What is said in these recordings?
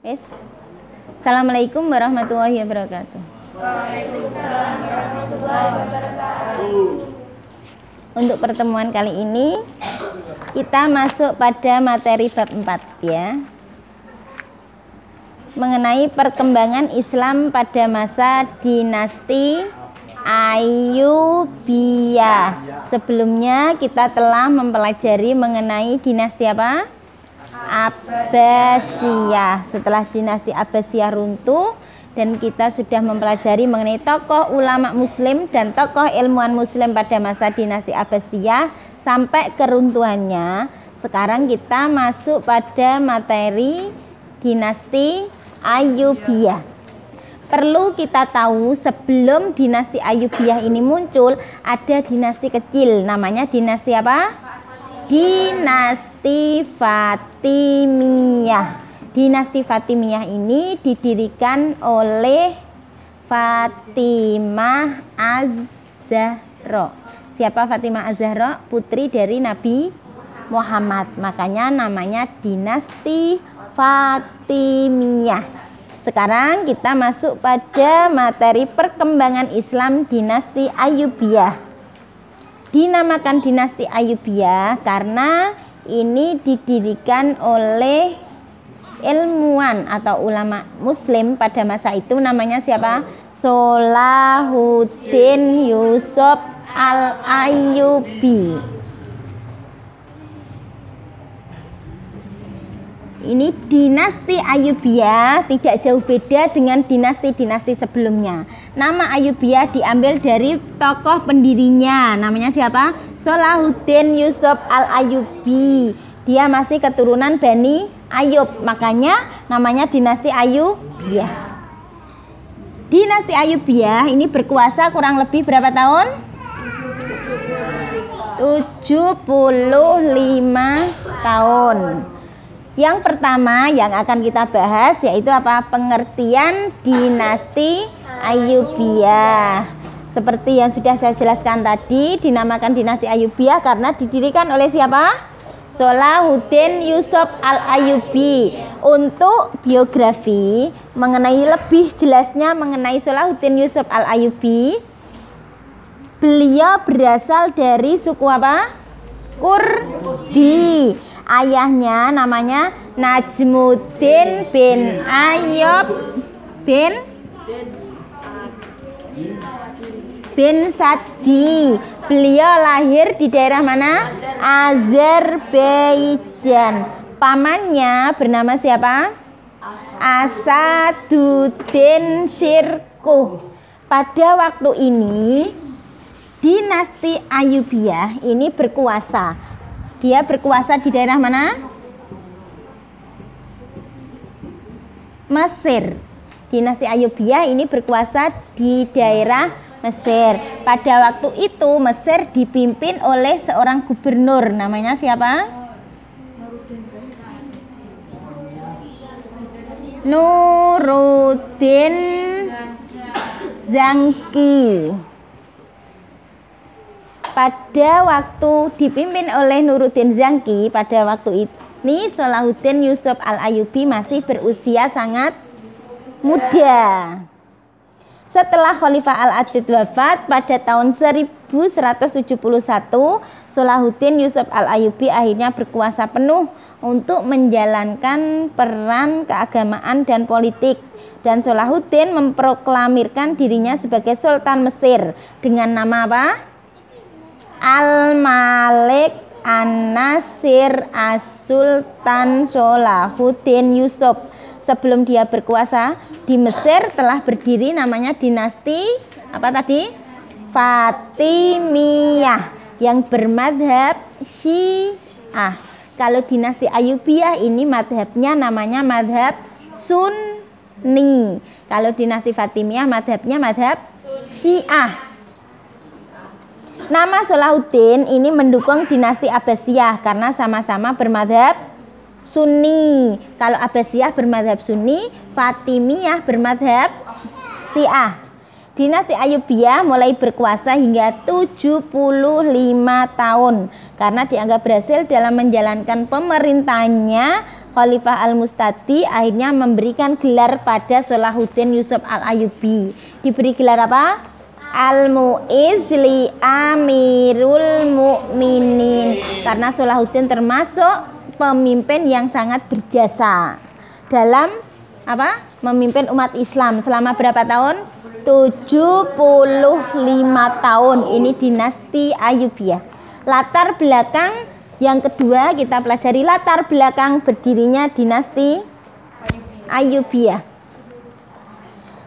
Wes. Assalamualaikum warahmatullahi wabarakatuh. Waalaikumsalam warahmatullahi wabarakatuh. Untuk pertemuan kali ini kita masuk pada materi bab 4 ya. Mengenai perkembangan Islam pada masa dinasti Ayyubiyah. Sebelumnya kita telah mempelajari mengenai dinasti apa? Abbasiyah. Setelah dinasti Abbasiyah runtuh dan kita sudah mempelajari mengenai tokoh ulama muslim dan tokoh ilmuwan muslim pada masa dinasti Abbasiyah sampai keruntuhannya. Sekarang kita masuk pada materi dinasti Ayyubiyah. Perlu kita tahu sebelum dinasti Ayyubiyah ini muncul ada dinasti kecil namanya dinasti apa? Dinasti Fatimiyah. Dinasti Fatimiyah ini didirikan oleh Fatimah Az-Zahra. Siapa Fatimah Az-Zahra? Putri dari Nabi Muhammad. Makanya namanya dinasti Fatimiyah. Sekarang kita masuk pada materi perkembangan Islam dinasti Ayyubiyah. Dinamakan dinasti Ayyubiyah karena ini didirikan oleh ilmuwan atau ulama muslim pada masa itu, namanya siapa? Salahuddin Yusuf Al-Ayyubi. Ini dinasti Ayyubiyah tidak jauh beda dengan dinasti-dinasti sebelumnya. Nama Ayyubiyah diambil dari tokoh pendirinya. Namanya siapa? Salahuddin Yusuf Al-Ayyubi. Dia masih keturunan Bani Ayyub. Makanya namanya dinasti Ayyubiyah. Dinasti Ayyubiyah ini berkuasa kurang lebih berapa tahun? 75 tahun. Yang pertama yang akan kita bahas yaitu apa? Pengertian dinasti Ayyubiyah. Seperti yang sudah saya jelaskan tadi, dinamakan dinasti Ayyubiyah karena didirikan oleh siapa? Salahuddin Yusuf Al-Ayyubi. Untuk biografi mengenai lebih jelasnya mengenai Salahuddin Yusuf Al-Ayyubi, beliau berasal dari suku apa? Kurdi. Ayahnya namanya Najmuddin bin Ayyub bin Sadi. Beliau lahir di daerah mana? Azerbaijan. Pamannya bernama siapa? Asaduddin Sirkuh. Pada waktu ini dinasti Ayyubiyah ini berkuasa. Dia berkuasa di daerah mana? Mesir. Dinasti Ayyubiyah ini berkuasa di daerah Mesir. Pada waktu itu Mesir dipimpin oleh seorang gubernur. Namanya siapa? Nuruddin Zanki. Pada waktu dipimpin oleh Nuruddin Zanki, pada waktu ini Salahuddin Yusuf Al-Ayyubi masih berusia sangat muda. Setelah Khalifah Al-Adid wafat pada tahun 1171, Salahuddin Yusuf Al-Ayyubi akhirnya berkuasa penuh untuk menjalankan peran keagamaan dan politik. Dan Salahuddin memproklamirkan dirinya sebagai Sultan Mesir dengan nama apa? Al-Malik An-Nasir As-Sultan Salahuddin Yusuf. Sebelum dia berkuasa di Mesir telah berdiri namanya dinasti apa tadi? Fatimiyah yang bermadhab Syiah. Kalau dinasti Ayyubiyah ini madhabnya namanya madhab Sunni. Kalau dinasti Fatimiyah madhabnya madhab Syiah. Nama Salahuddin ini mendukung dinasti Abbasiyah karena sama-sama bermadhab Sunni. Kalau Abbasiyah bermadhab Sunni, Fatimiyah bermadhab Syiah. Dinasti Ayyubiyah mulai berkuasa hingga 75 tahun karena dianggap berhasil dalam menjalankan pemerintahannya Khalifah Al-Mustadi akhirnya memberikan gelar pada Salahuddin Yusuf Al-Ayyubi. Diberi gelar apa? Al-Mu'izz li Amirul Mukminin, karena Salahuddin termasuk pemimpin yang sangat berjasa dalam apa? Memimpin umat Islam selama berapa tahun? 75 tahun. Ini dinasti Ayyubiyah. Latar belakang yang kedua kita pelajari latar belakang berdirinya dinasti Ayyubiyah.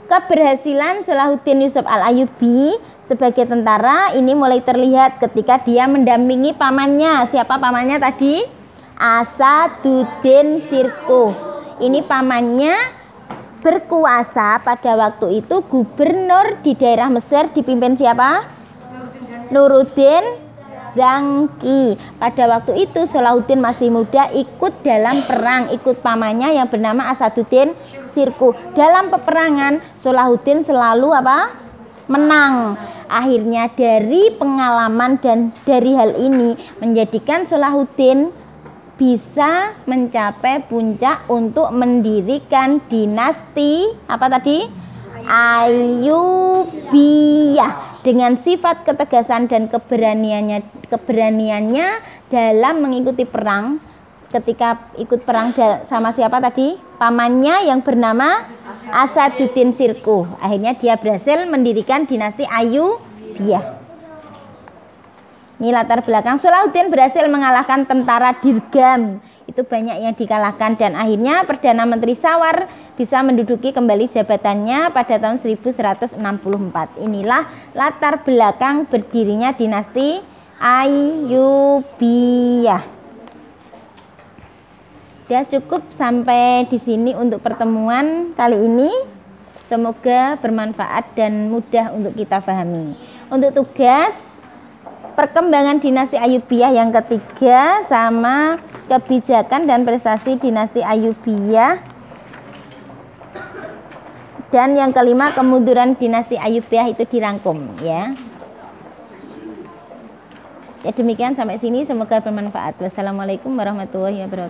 Keberhasilan Salahuddin Yusuf Al-Ayyubi sebagai tentara ini mulai terlihat ketika dia mendampingi pamannya. Siapa pamannya tadi? Asaduddin Sirkuh. Ini pamannya berkuasa pada waktu itu, gubernur di daerah Mesir dipimpin siapa? Nuruddin Zangki. Pada waktu itu Salahuddin masih muda, ikut dalam perang, ikut pamannya yang bernama Asaduddin Sirkuh. Dalam peperangan Salahuddin selalu apa? Menang. Akhirnya dari pengalaman dan dari hal ini menjadikan Salahuddin bisa mencapai puncak untuk mendirikan dinasti apa tadi? Ayyubiyah, dengan sifat ketegasan dan keberaniannya dalam mengikuti perang. Ketika ikut perang sama siapa tadi? Pamannya yang bernama Asaduddin Sirkuh. Akhirnya dia berhasil mendirikan dinasti Ayyubiyah. Ini latar belakang. Salahuddin berhasil mengalahkan tentara Dirgam. Itu banyak yang dikalahkan dan akhirnya Perdana Menteri Sawar bisa menduduki kembali jabatannya pada tahun 1164. Inilah latar belakang berdirinya dinasti Ayyubiyah. Ya, cukup sampai di sini untuk pertemuan kali ini. Semoga bermanfaat dan mudah untuk kita pahami. Untuk tugas perkembangan dinasti Ayyubiyah yang ketiga sama kebijakan dan prestasi dinasti Ayyubiyah, dan yang kelima kemunduran dinasti Ayyubiyah itu dirangkum ya. Ya demikian sampai sini, semoga bermanfaat. Wassalamualaikum warahmatullahi wabarakatuh.